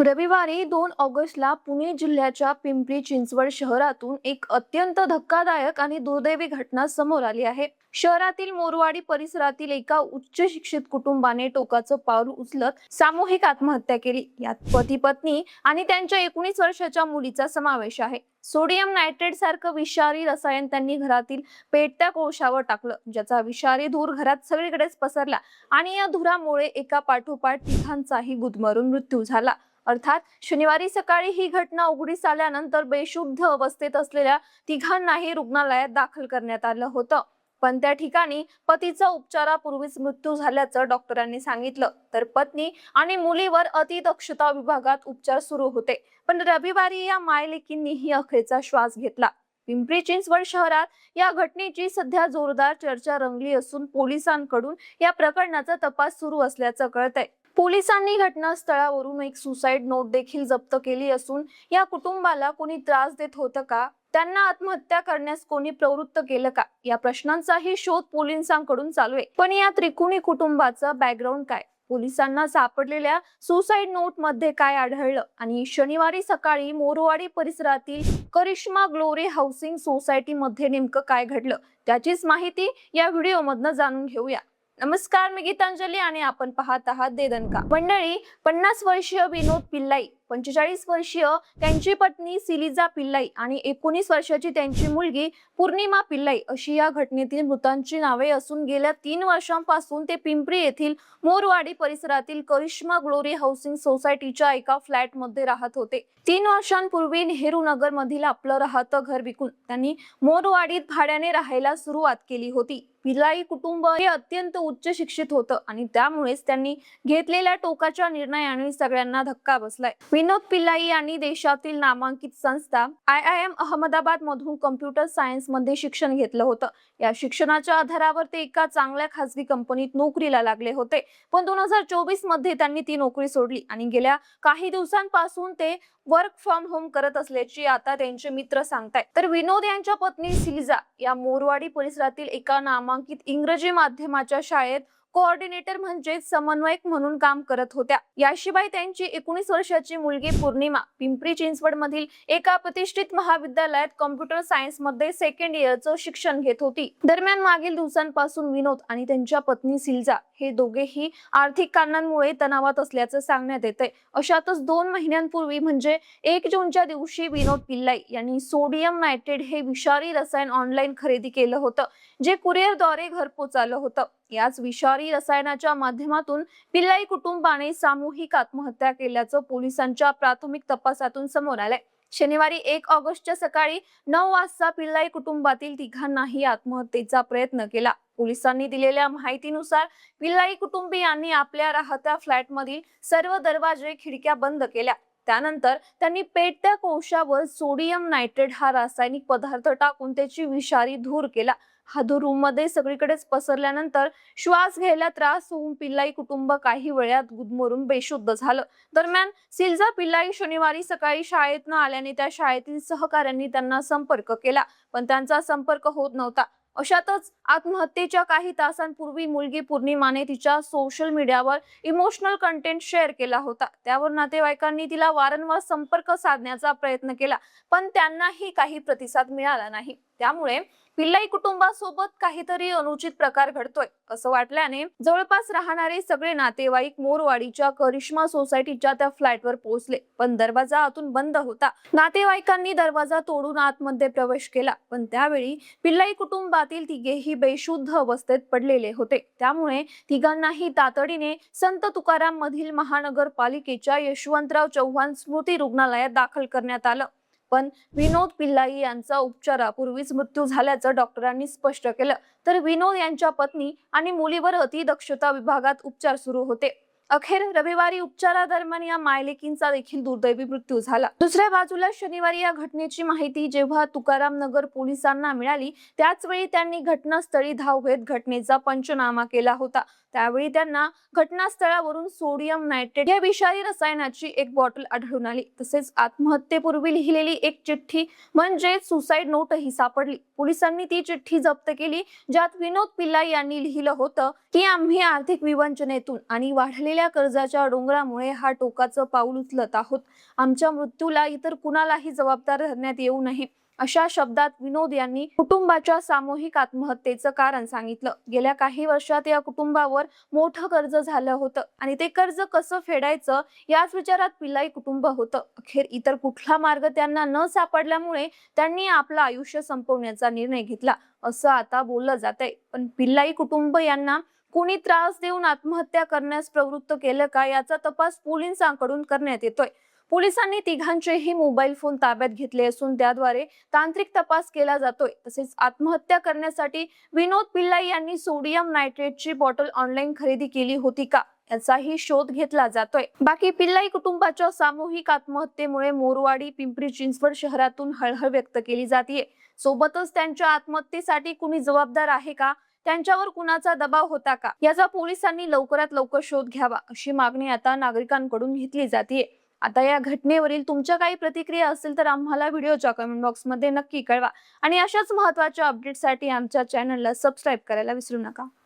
रविवारी 2 ऑगस्टला पुणे जिल्ह्याच्या पिंपरी चिंचवड शहरातून एक अत्यंत धक्कादायक आणि दुर्दैवी घटना समोर आली आहे। शहरातील मोरवाडी परिसरातील एका उच्च शिक्षित कुटुंबाने टोकाचं पाऊल उचलत सामूहिक आत्महत्या केली। यात पती पत्नी आणि त्यांच्या 19 वर्षाच्या मुलीचा समावेश आहे। सोडियम नायट्रेट सारखं विषारी रसायन त्यांनी घरातील पेटत्या कोळशावर टाकलं, ज्याचा विषारी धूर घरात सगळीकडेच पसरला आणि या धुरामुळे एका पाठोपाठ तिघांचाही गुदमरून मृत्यू झाला। अर्थात शनिवारी सकाळी ही घटना उघडीस आल्यानंतर बेशुद्ध अवस्थेत असलेल्या तिघांनाही रुग्णालयात दाखल करण्यात आलं होतं। पण त्या ठिकाणी पतीचा उपचारापूर्वीच मृत्यू झाल्याचं डॉक्टरांनी सांगितलं, तर पत्नी आणि मुलीवर अतिदक्षता विभागात उपचार सुरू होते। पण रविवारी या मायलेकींनीही अखेरचा श्वास घेतला। पिंपरी चिंचवड शहरात या घटनेची सध्या जोरदार चर्चा रंगली असून पोलिसांकडून या प्रकरणाचा तपास सुरू असल्याचं कळतंय। पोलिसांनी घटनास्थळावरून एक सुसाईड नोट देखील जप्त केली असून या कुटुंबाला कोणी त्रास देत होतं का, त्यांना आत्महत्या करण्यास कोणी प्रवृत्त केलं का, या प्रश्नांचाही शोध पोलिसांकडून चालू आहे। पण या त्रिकोणी कुटुंबाचं बॅकग्राऊंड काय, पोलिसांना सापडलेल्या सुसाईड नोट मध्ये काय आढळलं आणि शनिवारी सकाळी मोरवाडी परिसरातील करिश्मा ग्लोरी हाऊसिंग सोसायटी मध्ये नेमकं काय घडलं, त्याचीच माहिती या व्हिडिओमधनं जाणून घेऊया। नमस्कार, मी गीतांजली आणि आपण पाहत आहात दे दणका। मंडळी, 50 वर्षीय विनोद पिल्लाई, 45 वर्षीय त्यांची पत्नी सिलिजा पिल्लाई आणि 19 वर्षाची त्यांची मुलगी पूर्णिमा पिल्लाई अशी या घटनेतील मृतांची नावे असून गेल्या 3 वर्षांपासून ते पिंपरी येथील मोरवाडी परिसरातील करिश्मा ग्लोरी हाऊसिंग सोसायटीच्या एका फ्लॅटमध्ये राहत होते। 3 वर्षांपूर्वी नेहरू नगर मधील आपलं राहतं घर विकून त्यांनी मोरवाडीत भाड्याने राहायला सुरुवात केली होती। पिल्लाई कुटुंब हे अत्यंत उच्च शिक्षित होतं आणि त्यामुळेच त्यांनी घेतलेल्या टोकाच्या निर्णयाने सगळ्यांना धक्का बसलाय। विनोद पिल्लाई यांनी देशातील नामांकित संस्था IIM अहमदाबाद मधून कम्प्युटर सायन्स मध्ये शिक्षण घेतलं होतं। या शिक्षणाच्या आधारावर ते एका चांगल्या खासगी कंपनीत नोकरीला लागले होते। पण 2024 मध्ये त्यांनी ती नोकरी सोडली आणि गेल्या काही दिवसांपासून ते वर्क फ्रॉम होम करत असल्याची आता त्यांचे मित्र सांगतायत। तर विनोद यांच्या पत्नी सिलिजा या मोरवाडी परिसरातील एका नामांकित इंग्रजी माध्यमाच्या शाळेत कोऑर्डिनेटर म्हणजे समन्वयक म्हणून काम करत होत्या। याशिवाय त्यांची 19 वर्षाची मुलगी पूर्णिमा पिंपरी चिंचवड मधील एका प्रतिष्ठित महाविद्यालयात कॉम्प्युटर सायन्स मध्ये सेकंड इयरचं शिक्षण घेत होती। दरम्यान मागील दिवसांपासून विनोद आणि त्यांच्या पत्नी सिलिजा हे दोघेही आर्थिक कारणांमुळे तणावात असल्याचं सांगण्यात येतंय। अशातच 2 महिन्यांपूर्वी म्हणजे 1 जूनच्या दिवशी विनोद पिल्लाई यांनी सोडियम नायट्रेट हे विषारी रसायन ऑनलाईन खरेदी केलं होतं, जे कुरिअरद्वारे घरपोच आलं होतं। याच विषारी रसायनाच्या माध्यमातून पिल्लाई कुटुंबाने सामूहिक आत्महत्या केल्याचं पोलिसांच्या प्राथमिक तपासातून समोर आलंय। शनिवारी 1 ऑगस्टच्या सकाळी 9 वाजता पिल्लाई कुटुंबातील तिघांनाही आत्महत्येचा प्रयत्न केला। पोलिसांनी दिलेल्या माहितीनुसार पिल्लाई कुटुंबियांनी आपल्या राहत्या फ्लॅटमधील सर्व दरवाजे खिडक्या बंद केल्या। त्यानंतर त्यांनी पेटत्या कोळशावर सोडियम नायट्रेट हा रासायनिक पदार्थ टाकून त्याची विषारी धूर केला। हा धूर रूम मध्ये सगळीकडेच पसरल्यानंतर श्वास घ्यायला त्रास होऊन पिल्लाई कुटुंब काही वेळात गुदमरून बेशुद्ध झालं। दरम्यान सिलिजा पिल्लाई शनिवारी सकाळी शाळेतनं आल्याने त्या शाळेतील सहकाऱ्यांनी त्यांना संपर्क केला, पण त्यांचा संपर्क होत नव्हता। अशातच आत्महत्येच्या काही तासांपूर्वी मुलगी पूर्णिमाने तिच्या सोशल मीडियावर इमोशनल कंटेंट शेअर केला होता। त्यावर नातेवाईकांनी तिला वारंवार संपर्क साधण्याचा प्रयत्न केला, पण त्यांनाही काही प्रतिसाद मिळाला नाही। त्यामुळे पिल्लाई कुटुंबासोबत काहीतरी अनुचित प्रकार घडतोय असं वाटल्याने जवळपास राहणारे सगळे नातेवाईक मोरवाडीच्या करिश्मा सोसायटीच्या त्या फ्लॅटवर पोहोचले, पण दरवाजा आतून बंद होता। नातेवाईकांनी दरवाजा तोडून आतमध्ये प्रवेश केला, पण त्यावेळी पिल्लाई कुटुंबातील तिघेही बेशुद्ध अवस्थेत पडलेले होते। त्यामुळे तिघांनाही तातडीने संत तुकाराम मधील महानगरपालिकेच्या यशवंतराव चव्हाण स्मृती रुग्णालयात दाखल करण्यात आलं। पण विनोद पिल्लाई यांचा उपचारापूर्वीच मृत्यू झाल्याचं डॉक्टरांनी स्पष्ट केलं, तर विनोद यांच्या पत्नी आणि मुलीवर अतिदक्षता विभागात उपचार सुरू होते। अखेर रविवारी उपचारादरम्यान या मायलेकींचा देखील दुर्दैवी मृत्यू झाला। दुसऱ्या बाजूला शनिवारी या घटनेची माहिती जेव्हा तुकाराम नगर पोलिसांना मिळाली, त्याच वेळी त्यांनी घटनास्थळी धाव घेत घटनेचा पंचनामा केला होता। त्यावेळी त्यांना घटनास्थळावरून सोडियम नायट्रेट या विषारी रसायनाची एक बॉटल आढळून आली. तसेच आत्महत्येपूर्वी लिहिलेली एक चिठ्ठी म्हणजे सुसाईड नोटही सापडली. पोलिसांनी ती चिठ्ठी जप्त केली, ज्यात विनोद पिल्लाई यांनी लिहिलं होतं की आम्ही आर्थिक विवंचनेतून आणि वाढलेल्या कर्जाच्या डोंगरामुळे हा टोकाचं पाऊल उचलत आहोत. आमच्या मृत्यूला इतर कुणालाही जबाबदार धरण्यात येऊ नये, अशा शब्दात विनोद यांनी कुटुंबाच्या सामूहिक आत्महत्येचं कारण सांगितलं. गेल्या काही वर्षात या कुटुंबावर मोठं कर्ज झालं होतं आणि ते कर्ज कसं फेडायचं याच विचारात पिल्लाई कुटुंब होतं. अखेर इतर कुठला मार्ग त्यांना न सापडल्यामुळे त्यांनी आपलं आयुष्य संपवण्याचा निर्णय घेतला, असं आता बोललं जातंय. पण पिल्लाई कुटुंब यांना कोणी त्रास देऊन आत्महत्या करण्यास प्रवृत्त केलं का याचा तपास पोलिसांकडून करण्यात येतोय. पोलिसांनी तिघांचेही मोबाईल फोन ताब्यात घेतले असून त्याद्वारे तांत्रिक तपास केला जातोय. तसेच आत्महत्या करण्यासाठी विनोद पिल्लाई यांनी सोडियम नायट्रेटची बॉटल ऑनलाईन खरेदी केली होती का याचाही शोध घेतला जातोय. बाकी पिल्लाई कुटुंबाच्या सामूहिक आत्महत्येमुळे मोरवाडी पिंपरी चिंचवड शहरातून हळहळ व्यक्त केली जाते. सोबतच त्यांच्या आत्महत्येसाठी कुणी जबाबदार आहे का, त्यांच्यावर कुणाचा दबाव होता का, याचा पोलिसांनी लवकरात लवकर शोध घ्यावा, अशी मागणी आता नागरिकांकडून घेतली जाते. आता या घटनेवरील तुमच्या काही प्रतिक्रिया असेल तर आम्हाला व्हिडिओच्या कमेंट बॉक्समध्ये नक्की कळवा आणि अशाच महत्त्वाच्या अपडेटसाठी आमच्या चॅनलला सबस्क्राईब करायला विसरू नका.